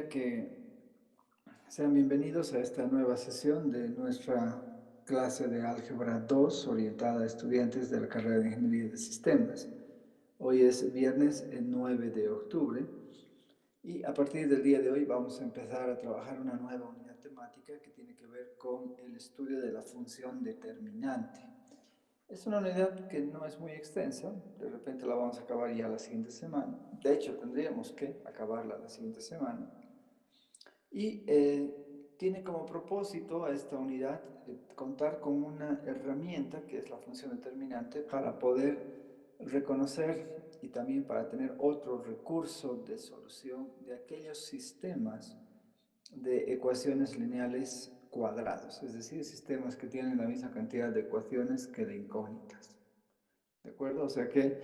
quisiera que sean bienvenidos a esta nueva sesión de nuestra clase de Álgebra 2 orientada a estudiantes de la carrera de Ingeniería de Sistemas. Hoy es viernes 9 de octubre y a partir del día de hoy vamos a empezar a trabajar una nueva unidad temática que tiene que ver con el estudio de la función determinante. Es una unidad que no es muy extensa, de repente la vamos a acabar ya la siguiente semana. De hecho, tendríamos que acabarla la siguiente semana. Y tiene como propósito a esta unidad contar con una herramienta que es la función determinante para poder reconocer y también para tener otro recurso de solución de aquellos sistemas de ecuaciones lineales cuadrados, es decir, sistemas que tienen la misma cantidad de ecuaciones que de incógnitas. ¿De acuerdo? O sea que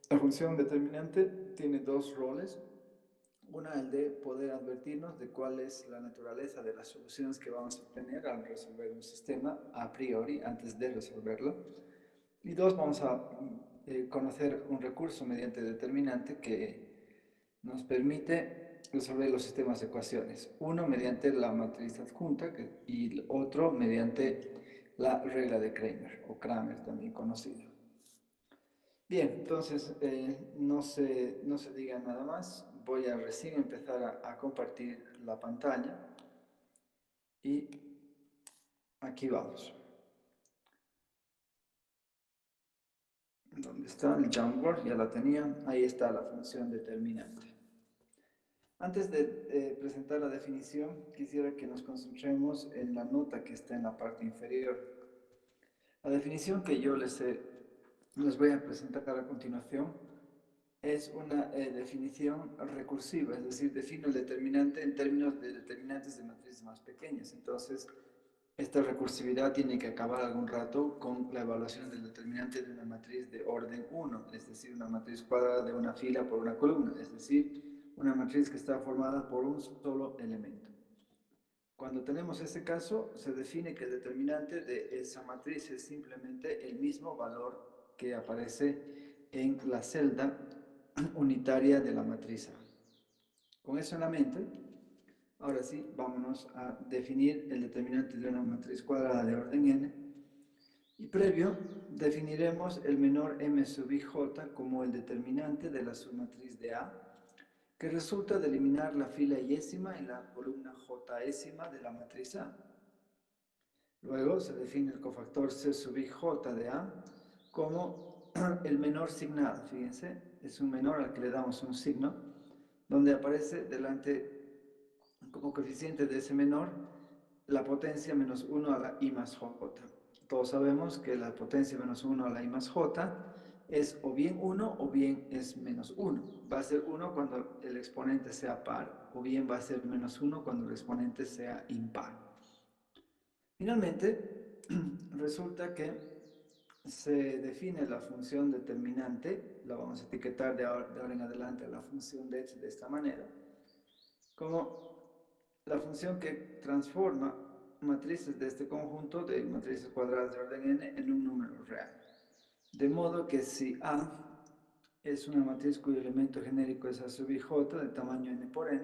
la función determinante tiene dos roles. Una, el de poder advertirnos de cuál es la naturaleza de las soluciones que vamos a obtener al resolver un sistema a priori, antes de resolverlo. Y dos, vamos a conocer un recurso mediante determinante que nos permite resolver los sistemas de ecuaciones. Uno mediante la matriz adjunta y el otro mediante la regla de Kramer, o Kramer también conocida. Bien, entonces no se diga nada más. Voy a recién empezar a compartir la pantalla y aquí vamos. ¿Dónde está el Jamboard? Ya la tenía. Ahí está la función determinante. Antes de presentar la definición, quisiera que nos concentremos en la nota que está en la parte inferior. La definición que yo les voy a presentar a continuación es una definición recursiva, es decir, define el determinante en términos de determinantes de matrices más pequeñas. Entonces, esta recursividad tiene que acabar algún rato con la evaluación del determinante de una matriz de orden 1, es decir, una matriz cuadrada de una fila por una columna, es decir, una matriz que está formada por un solo elemento. Cuando tenemos ese caso, se define que el determinante de esa matriz es simplemente el mismo valor que aparece en la celda unitaria de la matriz A. Con eso en la mente, ahora sí, vámonos a definir el determinante de una matriz cuadrada de orden n. Y previo, definiremos el menor m sub ij como el determinante de la submatriz de A, que resulta de eliminar la fila yésima en la columna jésima de la matriz A. Luego se define el cofactor C sub ij de A como el menor signado. Fíjense, es un menor al que le damos un signo, donde aparece delante como coeficiente de ese menor la potencia menos 1 a la I más J. Todos sabemos que la potencia menos 1 a la I más J es o bien 1 o bien es menos 1. Va a ser 1 cuando el exponente sea par, o bien va a ser menos 1 cuando el exponente sea impar. Finalmente, resulta que se define la función determinante, la vamos a etiquetar de ahora en adelante a la función de esta manera, como la función que transforma matrices de este conjunto de matrices cuadradas de orden n en un número real. De modo que si A es una matriz cuyo elemento genérico es A sub ij de tamaño n por n,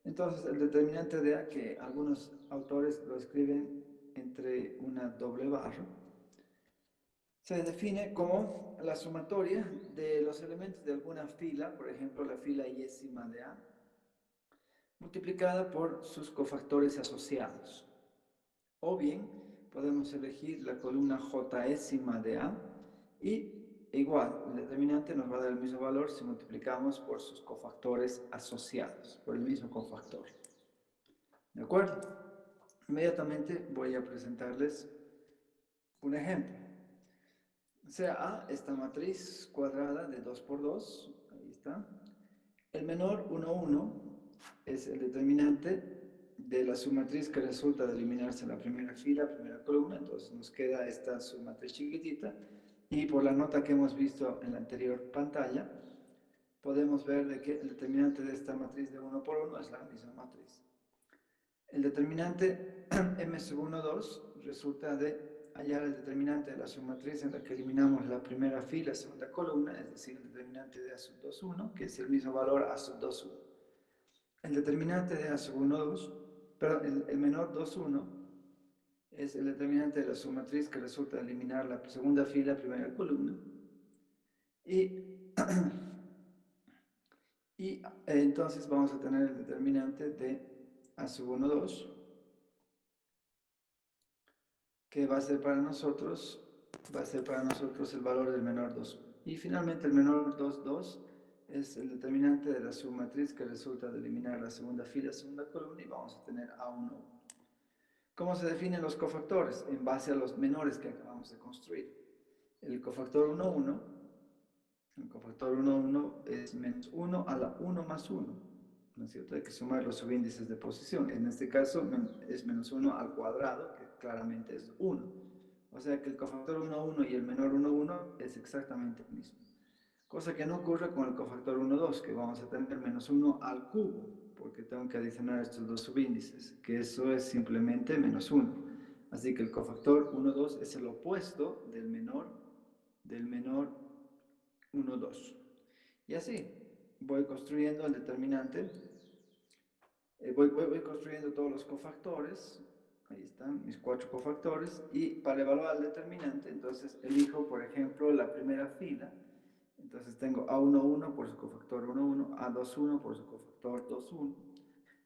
entonces el determinante de A, que algunos autores lo escriben entre una doble barra, se define como la sumatoria de los elementos de alguna fila, por ejemplo la fila yésima de A, multiplicada por sus cofactores asociados. O bien podemos elegir la columna jésima de A y igual, el determinante nos va a dar el mismo valor si multiplicamos por sus cofactores asociados, por el mismo cofactor. ¿De acuerdo? Inmediatamente voy a presentarles un ejemplo. Sea A esta matriz cuadrada de 2 por 2, ahí está. El menor 1, 1 es el determinante de la submatriz que resulta de eliminarse la primera fila, primera columna, entonces nos queda esta submatriz chiquitita, y por la nota que hemos visto en la anterior pantalla, podemos ver de que el determinante de esta matriz de 1 por 1 es la misma matriz. El determinante m sub 1, 2 resulta de hallar el determinante de la submatriz en la que eliminamos la primera fila, segunda columna, es decir, el determinante de A sub 2, 1, que es el mismo valor A sub 2, 1. el determinante de A sub 1, 2, perdón, el menor 2, 1, es el determinante de la submatriz que resulta de eliminar la segunda fila, primera columna. Y, entonces vamos a tener el determinante de A sub 1, 2, que va a ser para nosotros el valor del menor 2. Y finalmente el menor 2, 2 es el determinante de la submatriz que resulta de eliminar la segunda fila, segunda columna, y vamos a tener A1, 1. ¿Cómo se definen los cofactores? En base a los menores que acabamos de construir. El cofactor 1, 1, el cofactor 1, 1 es menos 1 a la 1 más 1. ¿No es cierto? Hay que sumar los subíndices de posición. En este caso es menos 1 al cuadrado, que claramente es 1. O sea que el cofactor 1, 1 y el menor 1, 1 es exactamente el mismo. Cosa que no ocurre con el cofactor 1, 2, que vamos a tener menos 1 al cubo, porque tengo que adicionar estos dos subíndices, que eso es simplemente menos 1. Así que el cofactor 1, 2 es el opuesto del menor 1, 2. Y así voy construyendo el determinante, voy construyendo todos los cofactores. Ahí están mis 4 cofactores, y para evaluar el determinante, entonces elijo, por ejemplo, la primera fila. Entonces tengo A1, 1 por su cofactor 1, 1, A2, 1 por su cofactor 2, 1.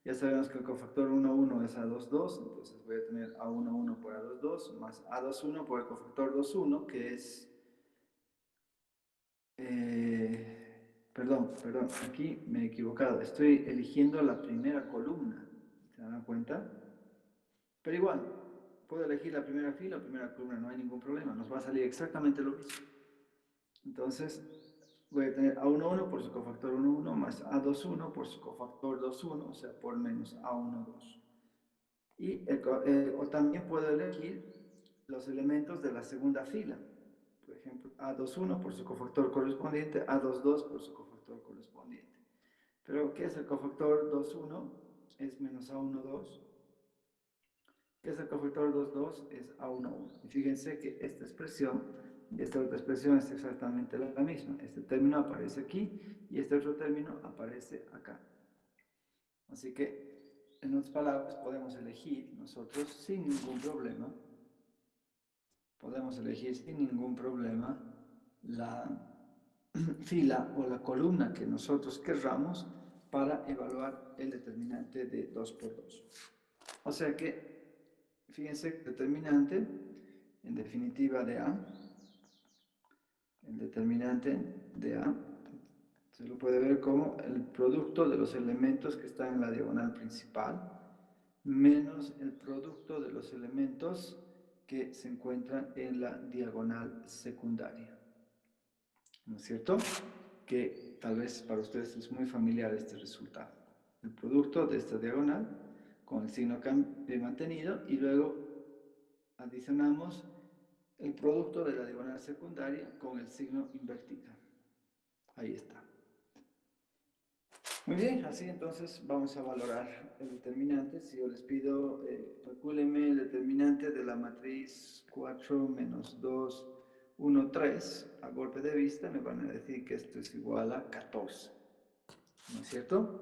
Ya sabemos que el cofactor 1, 1 es A2, 2, entonces voy a tener A1, 1 por A2, 2, más A2, 1 por el cofactor 2, 1, que es... perdón, aquí me he equivocado. Estoy eligiendo la primera columna, ¿se dan cuenta? Pero igual, puedo elegir la primera fila o primera columna, no hay ningún problema, nos va a salir exactamente lo mismo. Entonces, voy a tener A1, 1 por su cofactor 1, 1 más A2, 1 por su cofactor 2, 1, o sea, por menos A1, 2. Y o también puedo elegir los elementos de la segunda fila. Por ejemplo, A2, 1 por su cofactor correspondiente, A2, 2 por su cofactor correspondiente. Pero, ¿qué es el cofactor 2, 1? Es menos A1, 2. ¿Qué es el cofactor 2, 2? Es A1, 1. Y fíjense que esta expresión y esta otra expresión es exactamente la misma. Este término aparece aquí y este otro término aparece acá. Así que, en otras palabras, podemos elegir nosotros sin ningún problema, la fila o la columna que nosotros querramos para evaluar el determinante de 2 por 2. O sea que, fíjense, determinante, en definitiva, de A, el determinante de A, se lo puede ver como el producto de los elementos que están en la diagonal principal menos el producto de los elementos que se encuentran en la diagonal secundaria. ¿No es cierto? Que tal vez para ustedes es muy familiar este resultado. El producto de esta diagonal con el signo mantenido, y luego adicionamos el producto de la diagonal secundaria con el signo invertido. Ahí está. Muy bien, así entonces vamos a valorar el determinante. Si yo les pido, calcúlenme el determinante de la matriz 4 menos 2, 1, 3, a golpe de vista me van a decir que esto es igual a 14. ¿No es cierto?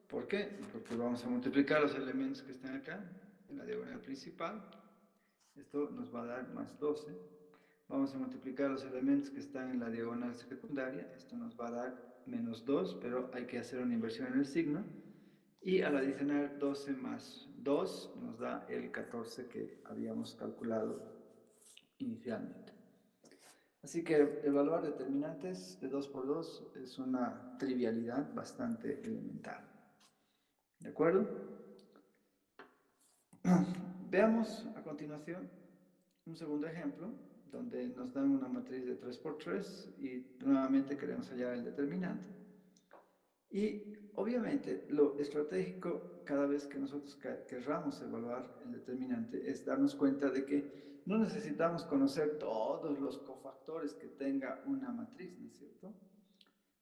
¿Por qué? Porque vamos a multiplicar los elementos que están acá, en la diagonal principal. Esto nos va a dar más 12. Vamos a multiplicar los elementos que están en la diagonal secundaria. Esto nos va a dar menos 2, pero hay que hacer una inversión en el signo. Y al adicionar 12 más 2 nos da el 14 que habíamos calculado inicialmente. Así que evaluar determinantes de 2 por 2 es una trivialidad bastante elemental. ¿De acuerdo? Veamos a continuación un segundo ejemplo donde nos dan una matriz de 3 por 3 y nuevamente queremos hallar el determinante. Y obviamente lo estratégico cada vez que nosotros querramos evaluar el determinante es darnos cuenta de que no necesitamos conocer todos los cofactores que tenga una matriz, ¿no es cierto?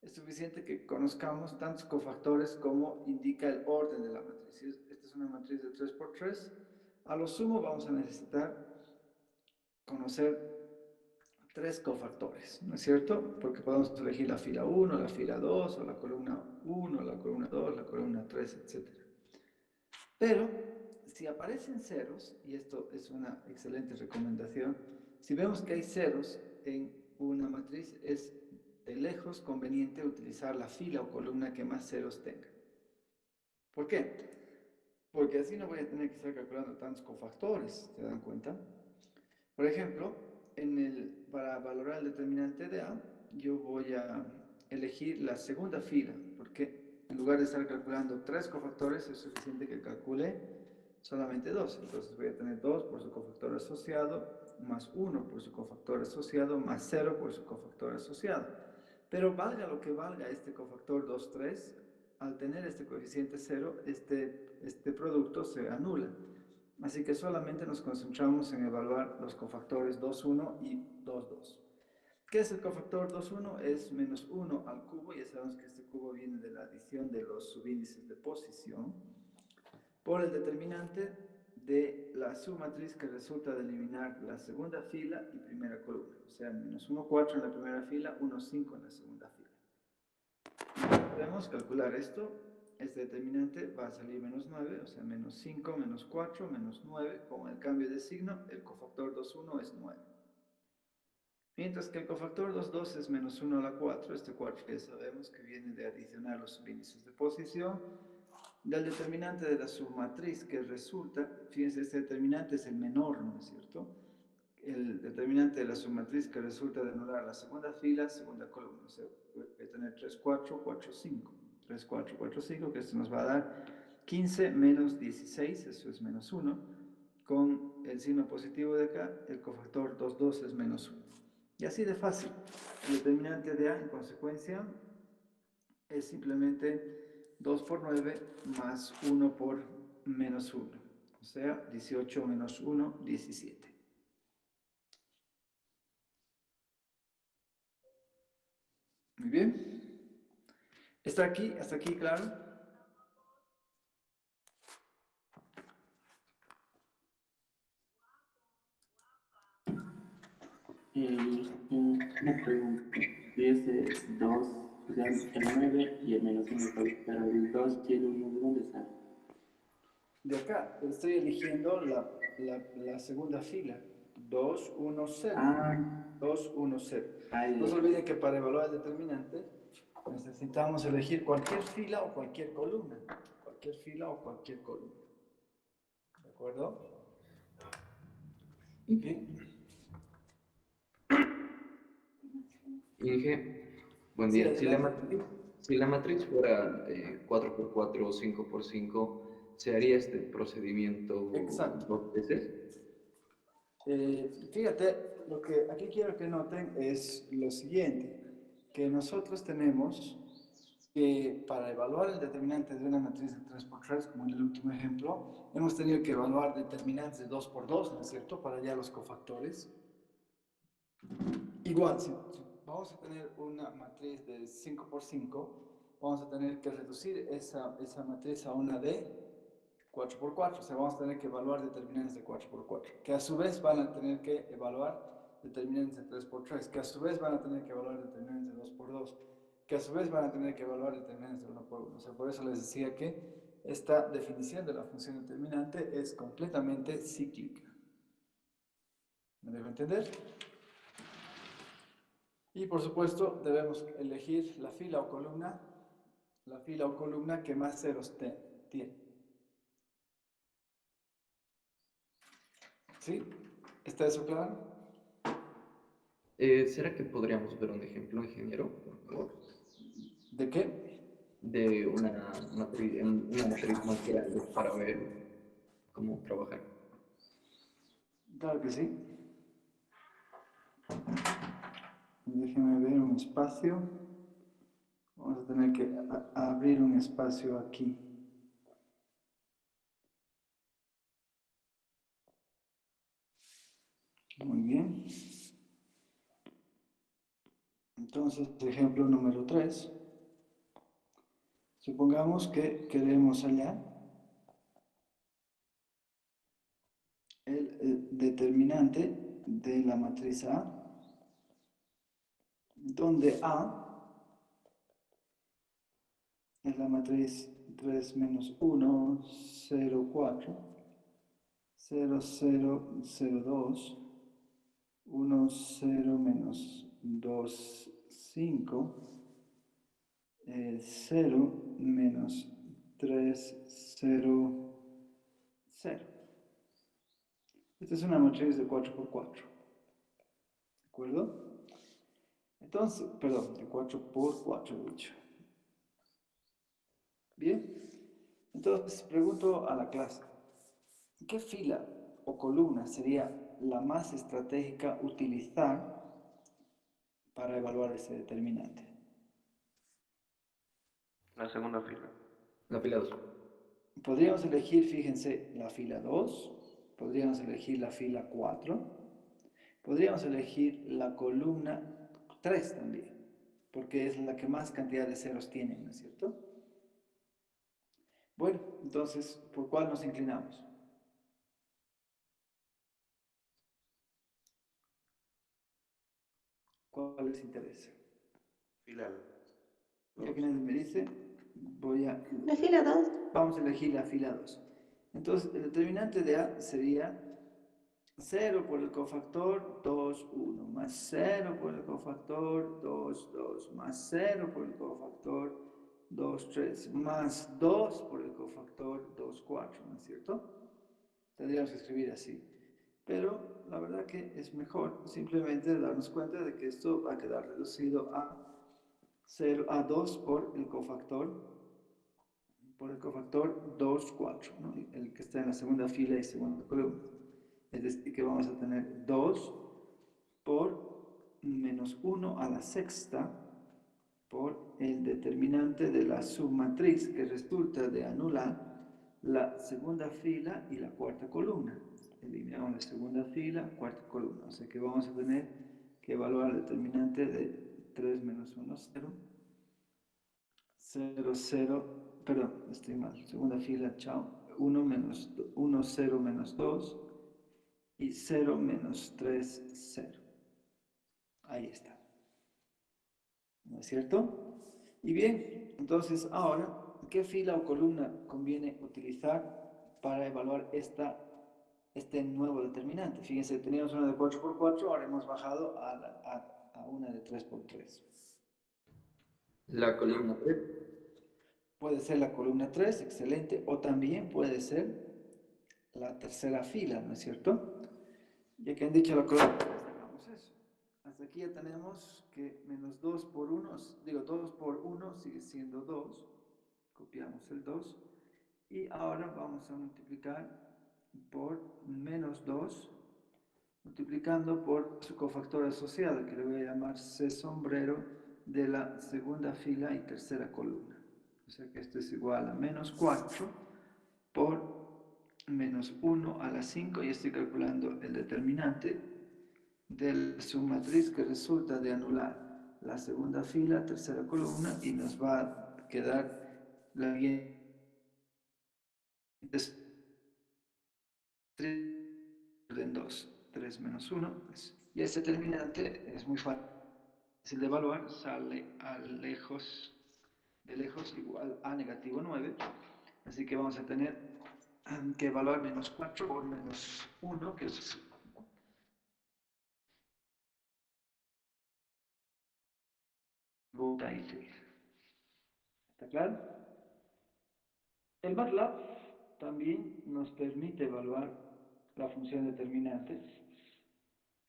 Es suficiente que conozcamos tantos cofactores como indica el orden de la matriz. Si esta es una matriz de 3 por 3, a lo sumo vamos a necesitar conocer 3 cofactores, ¿no es cierto? Porque podemos elegir la fila 1, la fila 2 o la columna 1, la columna 2, la columna 3, etc. Pero si aparecen ceros, y esto es una excelente recomendación, si vemos que hay ceros en una matriz, es de lejos conveniente utilizar la fila o columna que más ceros tenga. ¿Por qué? Porque así no voy a tener que estar calculando tantos cofactores, ¿se dan cuenta? Por ejemplo, para valorar el determinante de A, yo voy a elegir la segunda fila, porque en lugar de estar calculando 3 cofactores, es suficiente que calcule solamente 2. Entonces voy a tener 2 por su cofactor asociado, más 1 por su cofactor asociado, más 0 por su cofactor asociado. Pero valga lo que valga este cofactor 2, 3, al tener este coeficiente 0, este producto se anula. Así que solamente nos concentramos en evaluar los cofactores 2, 1 y 2, 2. ¿Qué es el cofactor 2, 1? Es menos 1 al cubo. Ya sabemos que este cubo viene de la adición de los subíndices de posición por el determinante de la submatriz que resulta de eliminar la segunda fila y primera columna. O sea, menos 1, 4 en la primera fila, 1, 5 en la segunda fila. Podemos calcular esto. Este determinante va a salir menos 9, o sea, menos 5, menos 4, menos 9. Con el cambio de signo, el cofactor 2, 1 es 9. Mientras que el cofactor 2, 2 es menos 1 a la 4. Este 4 ya sabemos que viene de adicionar los subíndices de posición. Del determinante de la submatriz que resulta, fíjense, este determinante es el menor, ¿no es cierto? El determinante de la submatriz que resulta de anular la segunda fila, segunda columna. O sea, voy a tener 3, 4, 4, 5. 3, 4, 4, 5, que esto nos va a dar 15 menos 16, eso es menos 1. Con el signo positivo de acá, el cofactor 2, 2 es menos 1. Y así de fácil. El determinante de A, en consecuencia, es simplemente 2 por 9 más 1 por menos 1. O sea, 18 menos 1, 17. Muy bien. Hasta aquí, claro. Una pregunta. 10 es 2, o sea, el 9 y el menos 1, pero el 2 y el 1, ¿de dónde sale? De acá estoy eligiendo la segunda fila. 2, 1, 0. Ah, 2, 1, 0. No se ahí, olviden que para evaluar el determinante necesitamos elegir cualquier fila o cualquier columna. Cualquier fila o cualquier columna. ¿De acuerdo? Bien. Inge, buen Sí, día. adelante. Si la matriz fuera 4 por 4 o 5 por 5, ¿se haría este procedimiento Exacto. dos veces? Fíjate, lo que aquí quiero que noten es lo siguiente, que nosotros tenemos que para evaluar el determinante de una matriz de 3 por 3, como en el último ejemplo, hemos tenido que evaluar determinantes de 2 por 2, ¿no es cierto?, para hallar los cofactores. Igual, si vamos a tener una matriz de 5 por 5, vamos a tener que reducir esa matriz a una de 4 por 4, o sea, vamos a tener que evaluar determinantes de 4 por 4, que a su vez van a tener que evaluar determinantes de 3 por 3, que a su vez van a tener que evaluar determinantes de 2 por 2, que a su vez van a tener que evaluar determinantes de 1 por 1. O sea, por eso les decía que esta definición de la función determinante es completamente cíclica. ¿Me dejo entender? Y por supuesto debemos elegir la fila o columna que más ceros tiene. ¿Sí? ¿Está eso claro? ¿Será que podríamos ver un ejemplo, ingeniero, por favor? ¿De qué? De una matriz más grande para ver cómo trabajar. Claro que sí. Déjenme ver un espacio. Vamos a tener que abrir un espacio aquí. Muy bien. Entonces, ejemplo número 3. Supongamos que queremos hallar el determinante de la matriz A, donde A es la matriz 3 menos 1, 0, 4, 0, 0, 0, 2, 1, 0, menos 2, 5, 0, menos 3, 0, 0. Esta es una matriz de 4 por 4. ¿De acuerdo? Entonces, perdón, de 4 por 4 he dicho. Bien. Entonces, pregunto a la clase, ¿qué fila o columna sería la más estratégica utilizar para evaluar ese determinante? La segunda fila. La fila 2. Podríamos elegir, fíjense, la fila 2, podríamos elegir la fila 4, podríamos elegir la columna 3 también, porque es la que más cantidad de ceros tiene, ¿no es cierto? Bueno, entonces, ¿por cuál nos inclinamos? ¿Cuál les interesa? Fila Ya que nadie me dice, La fila 2. vamos a elegir la fila 2. Entonces, el determinante de A sería 0 por el cofactor 2, 1, más 0 por el cofactor 2, 2, más 0 por el cofactor 2, 3, más 2 por el cofactor 2, 4, ¿no es cierto? Tendríamos que escribir así. Pero la verdad que es mejor simplemente darnos cuenta de que esto va a quedar reducido a 0, a 2 por el cofactor 2, 4, ¿no? El que está en la segunda fila y segunda columna. Es decir, que vamos a tener 2 por menos 1 a la sexta por el determinante de la submatriz que resulta de anular la segunda fila y la cuarta columna. Eliminamos la segunda fila, cuarta columna. O sea que vamos a tener que evaluar el determinante de 3 menos 1, 0. 0, 0, perdón, estoy mal. Segunda fila, chao. 1 menos 1, 0 menos 2 y 0 menos 3, 0. Ahí está. ¿No es cierto? Y bien, entonces ahora, ¿qué fila o columna conviene utilizar para evaluar este nuevo determinante? Fíjense, teníamos una de 4 por 4, ahora hemos bajado a una de 3 por 3. La columna 3. Puede ser la columna 3, excelente, o también puede ser la tercera fila, ¿no es cierto? Ya que han dicho la columna 3, hagamos eso. Hasta aquí ya tenemos que menos 2 por 1, digo 2 por 1 sigue siendo 2, copiamos el 2, y ahora vamos a multiplicar por menos 2, multiplicando por su cofactor asociado, que le voy a llamar C sombrero de la segunda fila y tercera columna. O sea que esto es igual a menos 4 por menos 1 a la 5, y estoy calculando el determinante de la submatriz que resulta de anular la segunda fila, tercera columna, y nos va a quedar la siguiente en 2, 3 menos 1, y este determinante es muy fácil de evaluar, sale de lejos igual a negativo 9, así que vamos a tener que evaluar menos 4 por menos 1, que es y 6. ¿Está claro? El MATLAB también nos permite evaluar la función determinante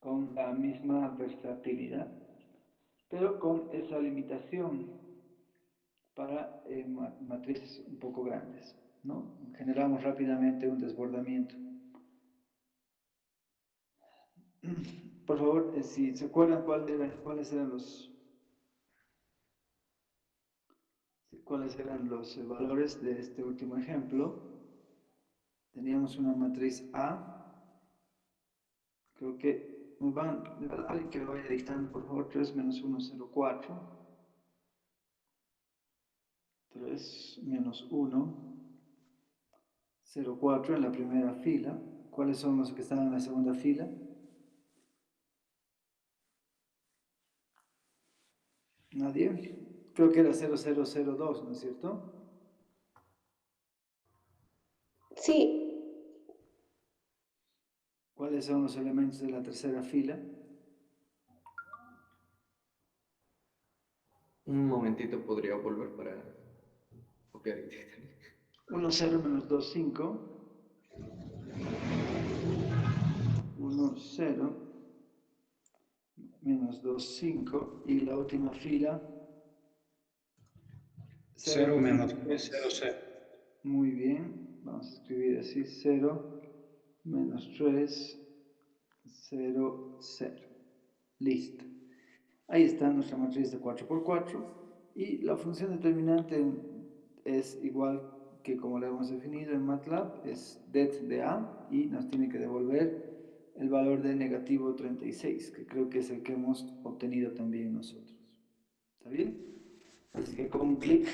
con la misma versatilidad, pero con esa limitación para matrices un poco grandes, ¿no? Generamos rápidamente un desbordamiento. Por favor, si se acuerdan cuáles eran los valores de este último ejemplo. Teníamos una matriz A, creo que alguien que lo vaya dictando, por favor, 3 menos 1, 0, 4, 3 menos 1, 0, 4 en la primera fila. ¿Cuáles son los que están en la segunda fila? ¿Nadie? creo que era 0002, ¿no es cierto? Sí. ¿Cuáles son los elementos de la tercera fila? Un momentito podría volver para copiar. 1, 0, menos 2, 5. 1, 0, menos 2, 5. Y la última fila, 0 menos 3, 0, 0. Muy bien, vamos a escribir así, 0, menos 3, 0, 0. Listo. Ahí está nuestra matriz de 4×4 y la función determinante es igual que como la hemos definido en MATLAB, es det de A y nos tiene que devolver el valor de negativo 36, que creo que es el que hemos obtenido también nosotros. ¿Está bien? Así que con un clic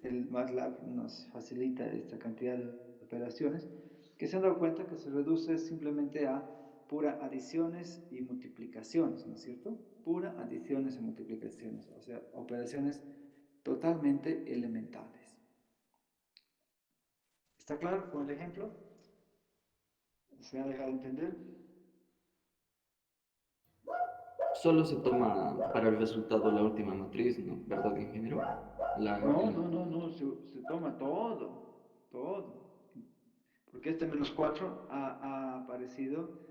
el MATLAB nos facilita esta cantidad de operaciones que se han dado cuenta que se reduce simplemente a pura adiciones y multiplicaciones, ¿no es cierto? Pura adiciones y multiplicaciones, o sea, operaciones totalmente elementales. ¿Está claro con el ejemplo? ¿Se ha dejado entender? Solo se toma para el resultado la última matriz, ¿no? ¿Verdad, ingeniero? No, se toma todo. Porque este menos 4 ha aparecido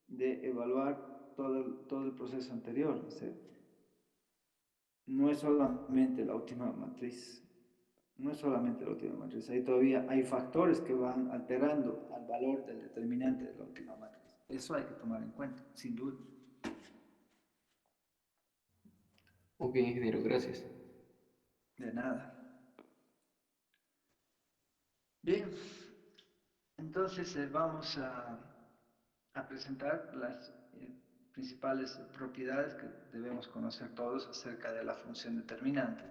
de evaluar todo el proceso anterior. O sea, no es solamente la última matriz. No es solamente la última matriz. Ahí todavía hay factores que van alterando al valor del determinante de la última matriz. Eso hay que tomar en cuenta, sin duda. Ok, ingeniero, gracias. De nada. Bien, entonces vamos a presentar las principales propiedades que debemos conocer todos acerca de la función determinante.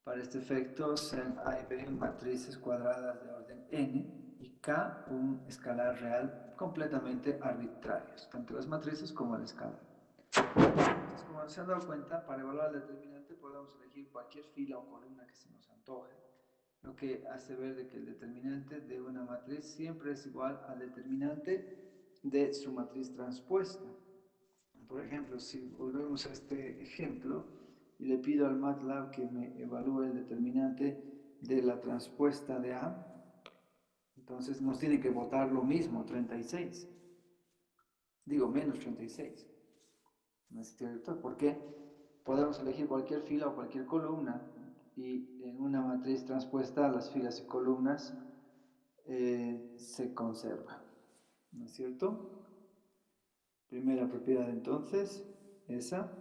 Para este efecto, sean A y B matrices cuadradas de orden n y K un escalar real completamente arbitrarios, tanto las matrices como el escalar. Entonces, como se han dado cuenta, para evaluar el determinante podemos elegir cualquier fila o columna que se nos antoje, lo que hace ver de que el determinante de una matriz siempre es igual al determinante de su matriz transpuesta. Por ejemplo, si volvemos a este ejemplo y le pido al MATLAB que me evalúe el determinante de la transpuesta de A, entonces nos tiene que botar lo mismo, 36. Digo, menos 36. ¿No es cierto? Porque podemos elegir cualquier fila o cualquier columna y en una matriz transpuesta las filas y columnas se conservan. ¿No es cierto? Primera propiedad entonces, esa.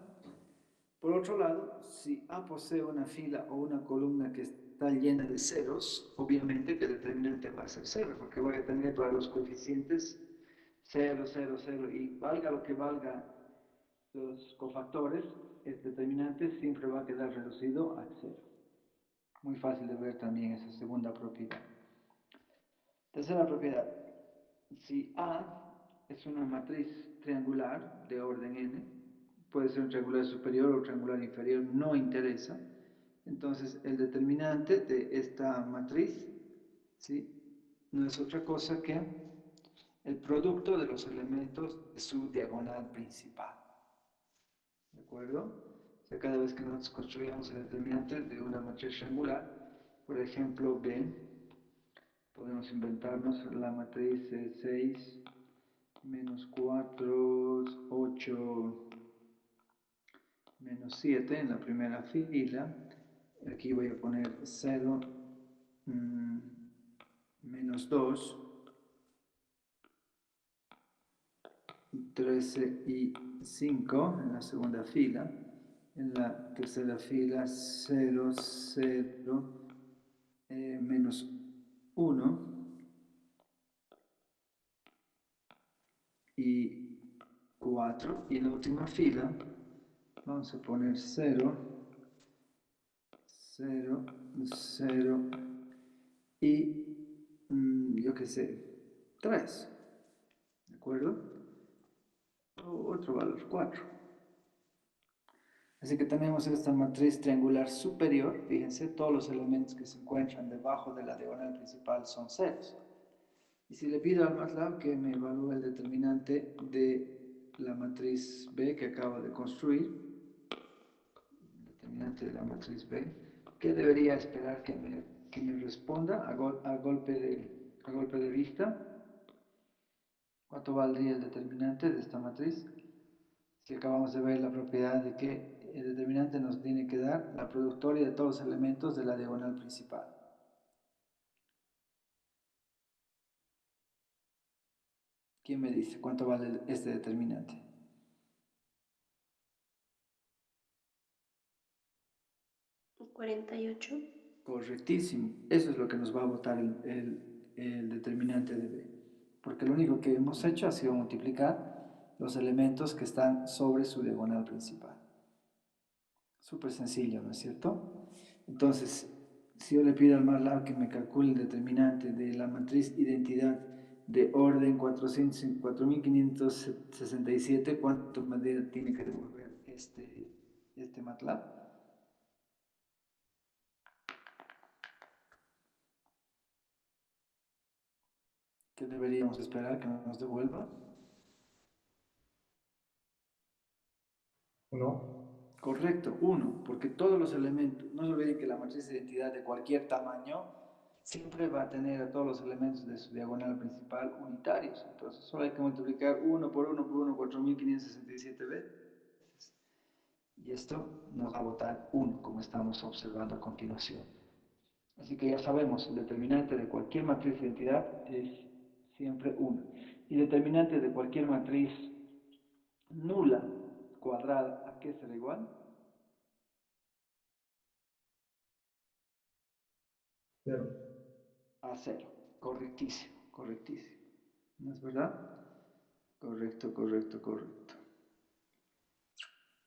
Por otro lado, si A posee una fila o una columna que está llena de ceros, obviamente que el determinante va a ser 0, porque voy a tener para los coeficientes 0, 0, 0, y valga lo que valga los cofactores, el determinante siempre va a quedar reducido a 0. Muy fácil de ver también esa segunda propiedad. Tercera propiedad. Si A es una matriz triangular de orden n, puede ser un triangular superior o un triangular inferior, no interesa. Entonces, el determinante de esta matriz, ¿sí?, no es otra cosa que el producto de los elementos de su diagonal principal. ¿De acuerdo? O sea, cada vez que nosotros construyamos el determinante de una matriz triangular, por ejemplo, B, podemos inventarnos la matriz 6, menos 4, 8, menos 7 en la primera fila. Aquí voy a poner 0, menos 2, 13 y 5 en la segunda fila. En la tercera fila 0, 0, menos 1 y 4. Y en la última fila vamos a poner 0, 0, 0 y yo qué sé, 3. ¿De acuerdo? O otro valor, 4. Así que tenemos esta matriz triangular superior. Fíjense, todos los elementos que se encuentran debajo de la diagonal principal son ceros. Y si le pido al MATLAB que me evalúe el determinante de la matriz B que acabo de construir, el determinante de la matriz B, ¿qué debería esperar que me responda a golpe de vista? ¿Cuánto valdría el determinante de esta matriz? Si acabamos de ver la propiedad de que el determinante nos tiene que dar la productoria de todos los elementos de la diagonal principal. ¿Quién me dice cuánto vale este determinante? ¿48? Correctísimo. Eso es lo que nos va a botar el determinante de B. Porque lo único que hemos hecho ha sido multiplicar los elementos que están sobre su diagonal principal. Súper sencillo, ¿no es cierto? Entonces, si yo le pido al MATLAB que me calcule el determinante de la matriz identidad de orden 4567, ¿cuánto me tiene que devolver este MATLAB? ¿Qué deberíamos esperar que nos devuelva? 1. Correcto, 1, porque todos los elementos, no se olviden que la matriz de identidad de cualquier tamaño siempre va a tener a todos los elementos de su diagonal principal unitarios. Entonces solo hay que multiplicar 1 por 1 por 1, 4567 veces. Y esto nos va a botar 1, como estamos observando a continuación. Así que ya sabemos, el determinante de cualquier matriz de identidad es siempre 1. Y el determinante de cualquier matriz nula cuadrada, ¿a qué será igual? 0. A 0. Correctísimo, correctísimo. ¿No es verdad? Correcto, correcto, correcto.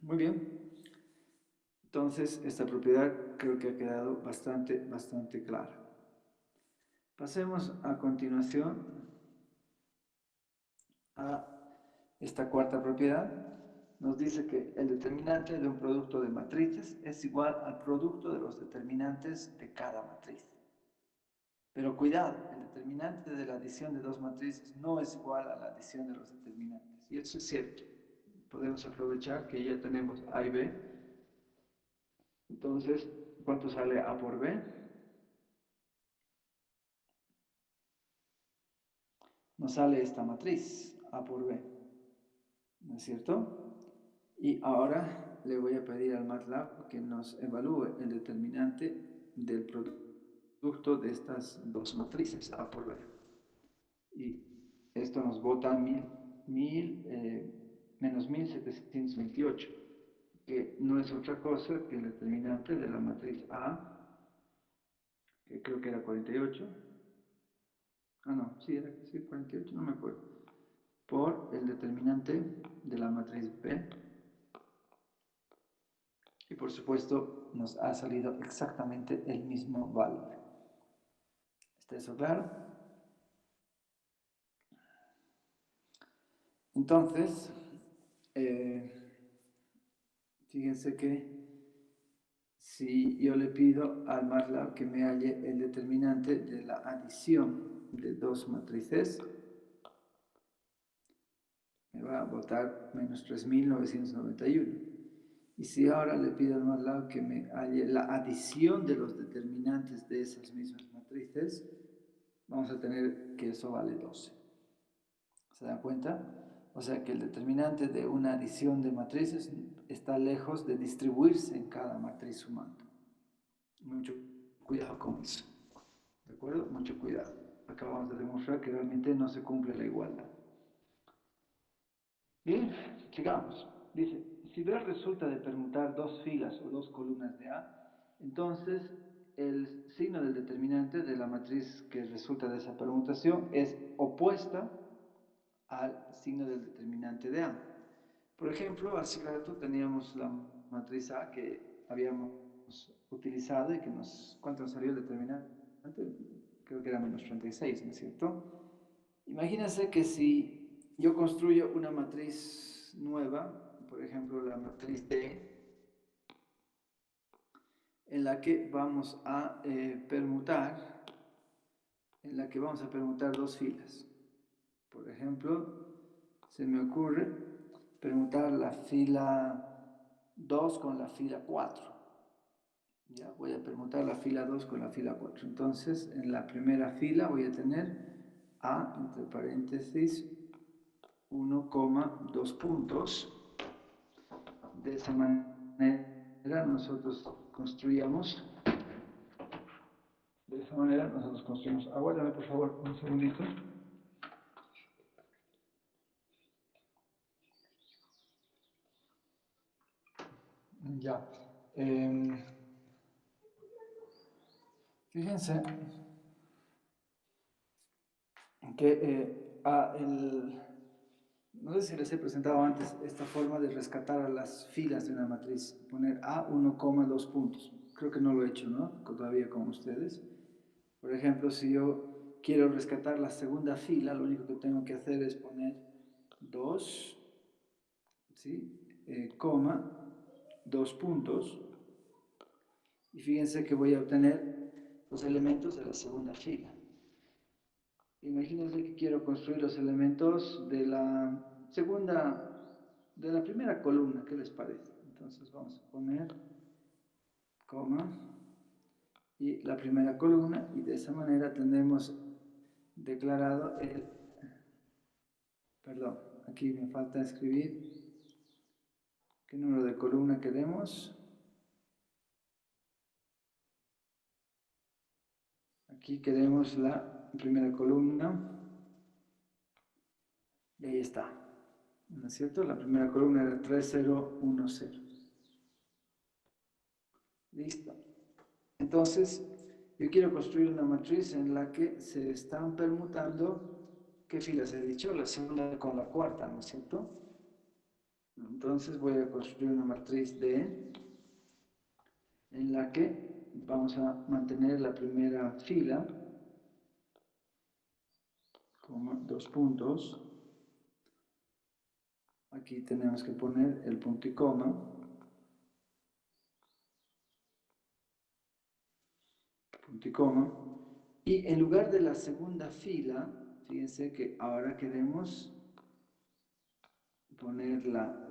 Muy bien. Entonces, esta propiedad creo que ha quedado bastante clara. Pasemos a continuación a esta cuarta propiedad. Nos dice que el determinante de un producto de matrices es igual al producto de los determinantes de cada matriz. Pero cuidado, el determinante de la adición de dos matrices no es igual a la adición de los determinantes. Y eso es cierto. Podemos aprovechar que ya tenemos A y B. Entonces, ¿cuánto sale A por B? Nos sale esta matriz, A por B. ¿No es cierto? Y ahora le voy a pedir al MATLAB que nos evalúe el determinante del producto de estas dos matrices, A por B. Y esto nos bota menos 1728, que no es otra cosa que el determinante de la matriz A, que creo que era 48. Ah, no, sí, era 48, no me acuerdo. Por el determinante de la matriz B. Y por supuesto, nos ha salido exactamente el mismo valor. ¿Está eso claro? Entonces, fíjense que si yo le pido al MATLAB que me halle el determinante de la adición de dos matrices, me va a botar menos 3991. Y si ahora le pido al MATLAB que me halle la adición de los determinantes de esas mismas matrices, vamos a tener que eso vale 12. ¿Se dan cuenta? O sea que el determinante de una adición de matrices está lejos de distribuirse en cada matriz sumando. Mucho cuidado con eso. ¿De acuerdo? Mucho cuidado. Acabamos de demostrar que realmente no se cumple la igualdad. Bien, sigamos. Dice, si B resulta de permutar dos filas o dos columnas de A, entonces el signo del determinante de la matriz que resulta de esa permutación es opuesta al signo del determinante de A. Por ejemplo, hace rato teníamos la matriz A que habíamos utilizado y que ¿cuánto nos salió el determinante? Creo que era menos 36, ¿no es cierto? Imagínense que si yo construyo una matriz nueva, por ejemplo la matriz D, en la que vamos a permutar, dos filas. Por ejemplo, se me ocurre permutar la fila 2 con la fila 4. Ya voy a permutar la fila 2 con la fila 4. Entonces, en la primera fila voy a tener A, entre paréntesis, 1,2 puntos. De esa manera nosotros construíamos. Aguárdame por favor un segundito. Ya. Fíjense que no sé si les he presentado antes esta forma de rescatar a las filas de una matriz, poner A 1,2 puntos. Creo que no lo he hecho, ¿no? Todavía con ustedes. Por ejemplo, si yo quiero rescatar la segunda fila, lo único que tengo que hacer es poner 2, ¿sí? Coma, 2 puntos. Y fíjense que voy a obtener los elementos de la segunda fila. Imagínense que quiero construir los elementos de la primera columna, ¿qué les parece? Entonces vamos a poner coma y la primera columna, y de esa manera tenemos declarado perdón, aquí me falta escribir qué número de columna queremos. Aquí queremos la primera columna y ahí está, ¿no es cierto? La primera columna era 3010. Listo. Entonces, yo quiero construir una matriz en la que se están permutando, ¿qué filas he dicho? La segunda con la cuarta, ¿no es cierto? Entonces voy a construir una matriz D en la que vamos a mantener la primera fila, como 2 puntos. Aquí tenemos que poner el punto y coma. Punto y coma. Y en lugar de la segunda fila, fíjense que ahora queremos poner la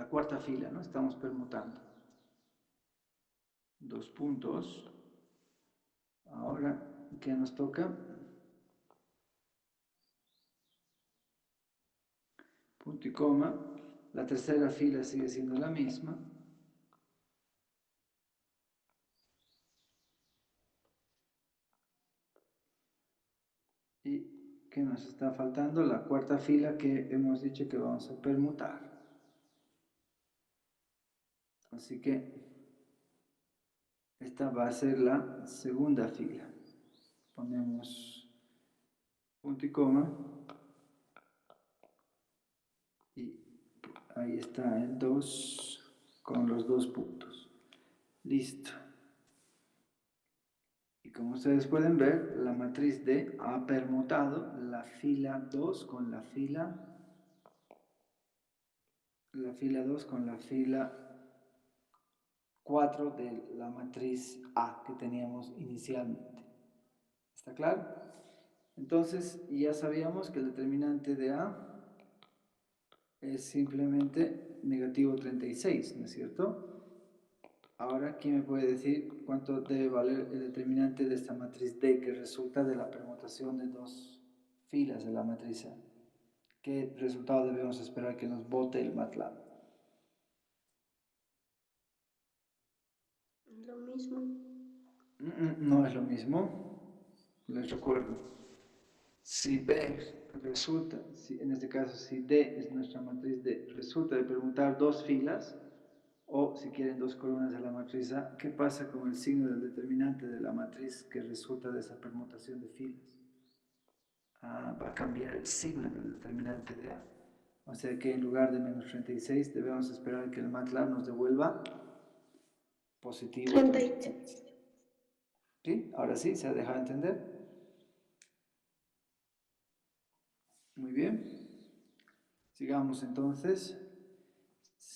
cuarta fila, ¿no? Estamos permutando. 2 puntos. Ahora, ¿qué nos toca? Punto y coma. La tercera fila sigue siendo la misma. ¿Y qué nos está faltando? La cuarta fila que hemos dicho que vamos a permutar. Así que esta va a ser la segunda fila. Ponemos punto y coma. Y ahí está el 2 con los 2 puntos. Listo. Y como ustedes pueden ver, la matriz D ha permutado la fila 2 con la fila 2 con la fila 4 de la matriz A que teníamos inicialmente. ¿Está claro? Entonces, ya sabíamos que el determinante de A es simplemente negativo 36, ¿no es cierto? Ahora, ¿quién me puede decir cuánto debe valer el determinante de esta matriz D que resulta de la permutación de dos filas de la matriz A? ¿Qué resultado debemos esperar que nos bote el MATLAB? Lo mismo. No es lo mismo. Les recuerdo. Si B resulta, en este caso, si D es nuestra matriz D, resulta de permutar dos filas, o si quieren dos columnas de la matriz A, ¿qué pasa con el signo del determinante de la matriz que resulta de esa permutación de filas? Va a cambiar el signo del determinante de A. O sea que en lugar de menos 36 debemos esperar que el MATLAB nos devuelva positivo 36. ¿Sí? Ahora sí, ¿se ha dejado entender? Muy bien. Sigamos entonces.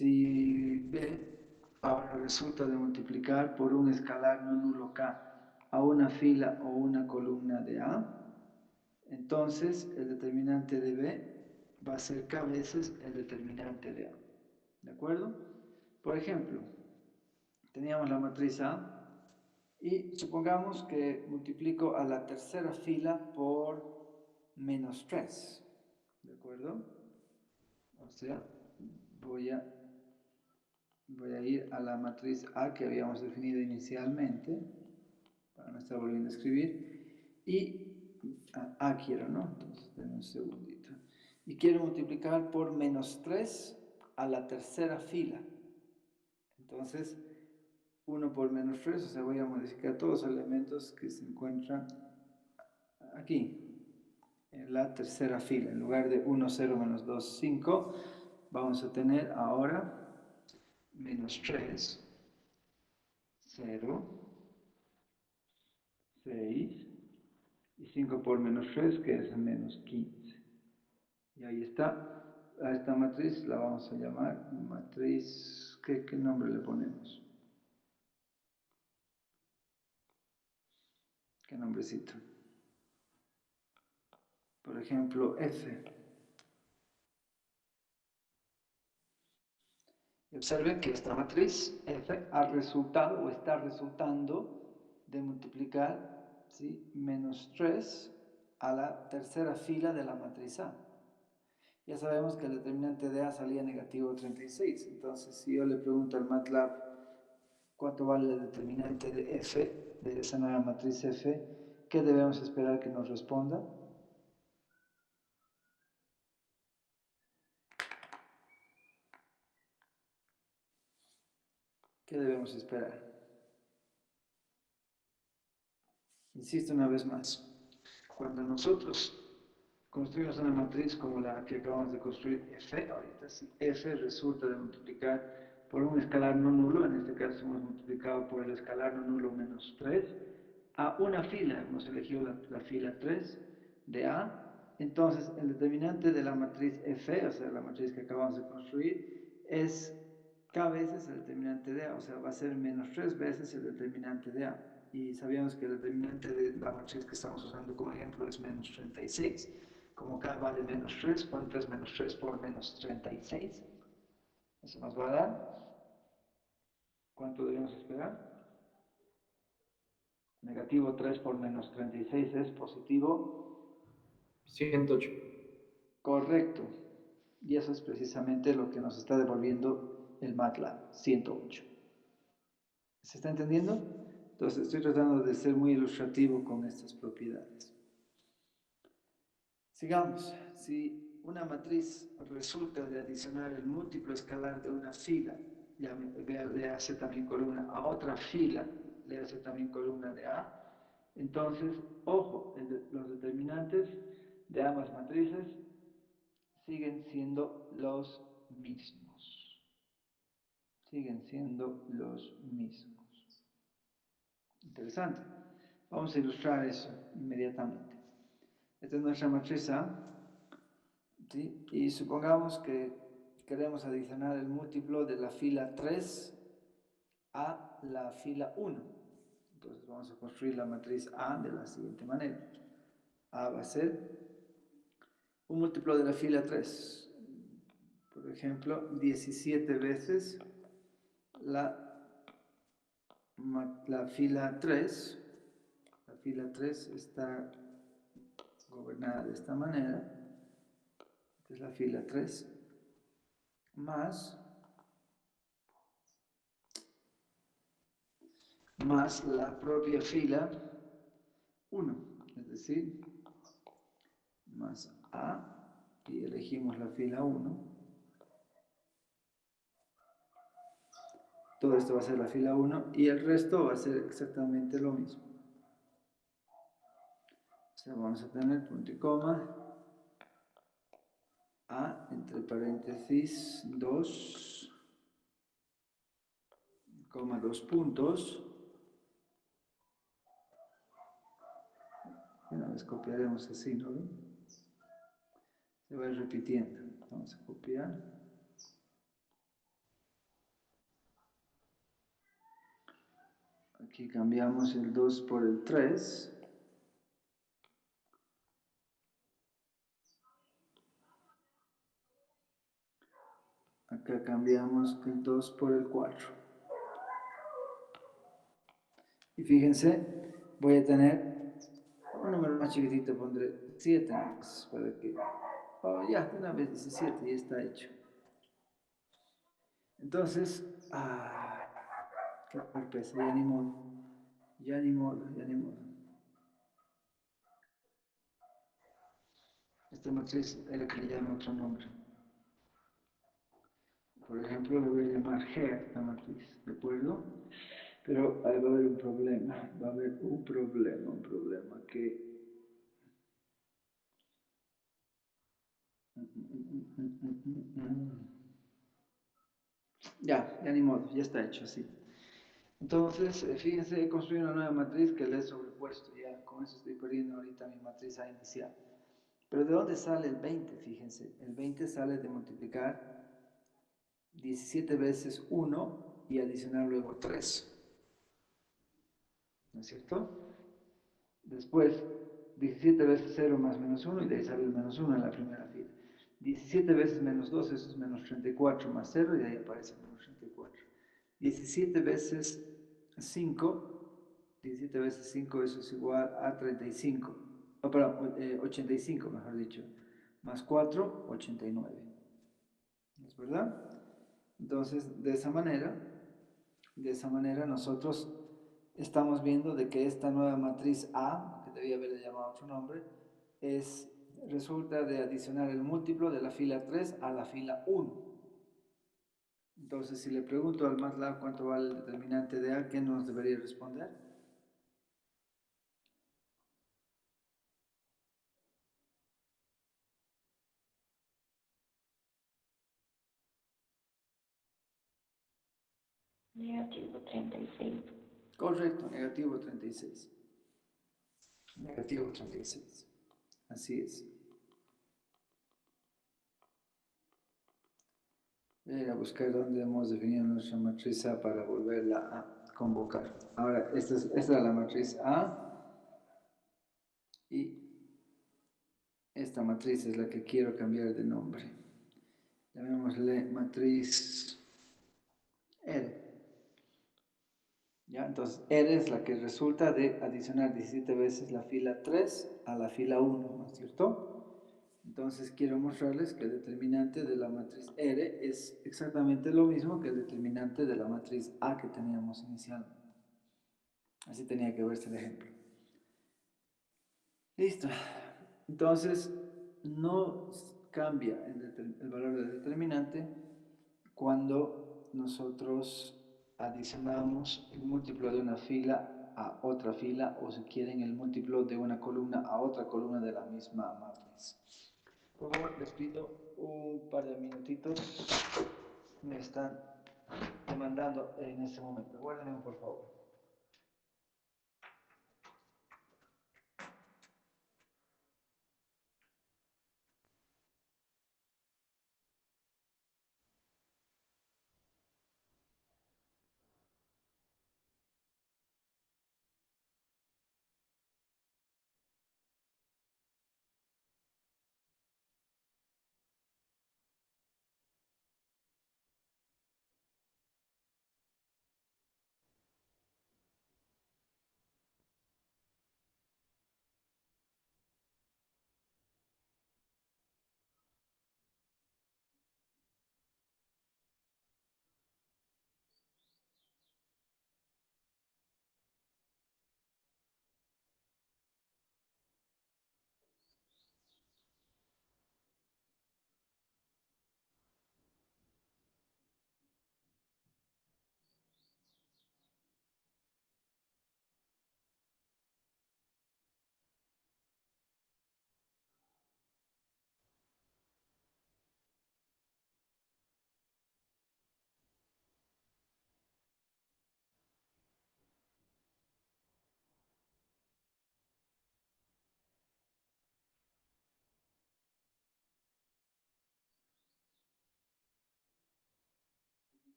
Si B ahora resulta de multiplicar por un escalar no nulo K a una fila o una columna de A, entonces el determinante de B va a ser K veces el determinante de A. ¿De acuerdo? Por ejemplo, teníamos la matriz A y supongamos que multiplico a la tercera fila por menos 3. ¿De acuerdo? O sea, voy a ir a la matriz A que habíamos definido inicialmente, para no estar volviendo a escribir, y A quiero, ¿no? Entonces, denme un segundito. Y quiero multiplicar por menos 3 a la tercera fila. Entonces, 1 por menos 3, o sea, voy a modificar todos los elementos que se encuentran aquí, en la tercera fila. En lugar de 1, 0, menos 2, 5, vamos a tener ahora menos 3, 0, 6, y 5 por menos 3, que es menos 15. Y ahí está. A esta matriz la vamos a llamar matriz, ¿qué nombre le ponemos? ¿Qué nombrecito? Por ejemplo, F. Y observen que esta matriz F ha resultado o está resultando de multiplicar, ¿sí?, menos 3 a la tercera fila de la matriz A. Ya sabemos que el determinante de A salía negativo 36. Entonces, si yo le pregunto al MATLAB cuánto vale el determinante de F, de esa nueva matriz F, ¿qué debemos esperar que nos responda? ¿Qué debemos esperar? Insisto una vez más, cuando nosotros construimos una matriz como la que acabamos de construir F, ahorita sí, F resulta de multiplicar por un escalar no nulo, en este caso hemos multiplicado por el escalar no nulo menos 3, a una fila, hemos elegido la fila 3 de A, entonces el determinante de la matriz F, o sea, la matriz que acabamos de construir, es K veces el determinante de A, o sea, va a ser menos 3 veces el determinante de A. Y sabíamos que el determinante de la matriz que estamos usando como ejemplo es menos 36. Como K vale menos 3, ¿cuánto es menos 3 por menos 36? Eso nos va a dar. ¿Cuánto debemos esperar? Negativo 3 por menos 36 es positivo 108. Correcto. Y eso es precisamente lo que nos está devolviendo el MATLAB, 108. ¿Se está entendiendo? Entonces estoy tratando de ser muy ilustrativo con estas propiedades. Sigamos. Si una matriz resulta de adicionar el múltiplo escalar de una fila, le hace también columna, a otra fila, le hace también columna de A, entonces, ojo, los determinantes de ambas matrices siguen siendo los mismos. Siguen siendo los mismos. Interesante. Vamos a ilustrar eso inmediatamente. Esta es nuestra matriz A, ¿sí? Y supongamos que queremos adicionar el múltiplo de la fila 3 a la fila 1. Entonces vamos a construir la matriz A de la siguiente manera. A va a ser un múltiplo de la fila 3. Por ejemplo, 17 veces la fila 3. La fila 3 está gobernada de esta manera. Esta es la fila 3. Más la propia fila 1. Es decir, más A. Y elegimos la fila 1. Todo esto va a ser la fila 1 y el resto va a ser exactamente lo mismo. O sea, vamos a tener punto y coma, A, entre paréntesis, 2, coma, 2 puntos. Una vez copiaremos así, ¿no ven? Se va repitiendo. Vamos a copiar. Aquí cambiamos el 2 por el 3. Acá cambiamos el 2 por el 4. Y fíjense, voy a tener un número más chiquitito, pondré 7 más para que... Oh, ya, de una vez 17, ya está hecho. Entonces, qué torpeza, ya ni modo. Ya ni modo, ya ni modo. Esta matriz era que le llame otro nombre. Por ejemplo, le voy a llamar G a esta matriz, ¿de acuerdo? Pero ahí va a haber un problema, va a haber un problema que... Ya ni modo, ya está hecho así. Entonces, fíjense, he construido una nueva matriz que le he sobrepuesto, ya con eso estoy perdiendo ahorita mi matriz A inicial. Pero ¿de dónde sale el 20? Fíjense, el 20 sale de multiplicar 17 veces 1 y adicionar luego 3. ¿No es cierto? Después, 17 veces 0 más menos 1 y de ahí sale el menos 1 en la primera fila. 17 veces menos 2, eso es menos 34 más 0 y de ahí aparece menos 34. 17 veces 5, 17 veces 5 eso es igual a 35. Oh, perdón, 85 mejor dicho. Más 4, 89. ¿Es verdad? Entonces, de esa manera nosotros estamos viendo de que esta nueva matriz A, que debía haberle llamado otro nombre, resulta de adicionar el múltiplo de la fila 3 a la fila 1. Entonces, si le pregunto al MATLAB cuánto vale el determinante de A, ¿qué nos debería responder? Negativo 36. Correcto, negativo 36. Negativo 36. Así es. Voy a ir a buscar dónde hemos definido nuestra matriz A para volverla a convocar. Ahora, esta es la matriz A y esta matriz es la que quiero cambiar de nombre. Llamémosle matriz R. ¿Ya? Entonces, R es la que resulta de adicionar 17 veces la fila 3 a la fila 1, ¿no es cierto? Entonces, quiero mostrarles que el determinante de la matriz R es exactamente lo mismo que el determinante de la matriz A que teníamos inicialmente. Así tenía que verse el ejemplo. Listo. Entonces, no cambia el valor del determinante cuando nosotros adicionamos el múltiplo de una fila a otra fila o si quieren el múltiplo de una columna a otra columna de la misma matriz. Por favor, les pido un par de minutitos. Me están demandando en este momento. Guárdenme, por favor.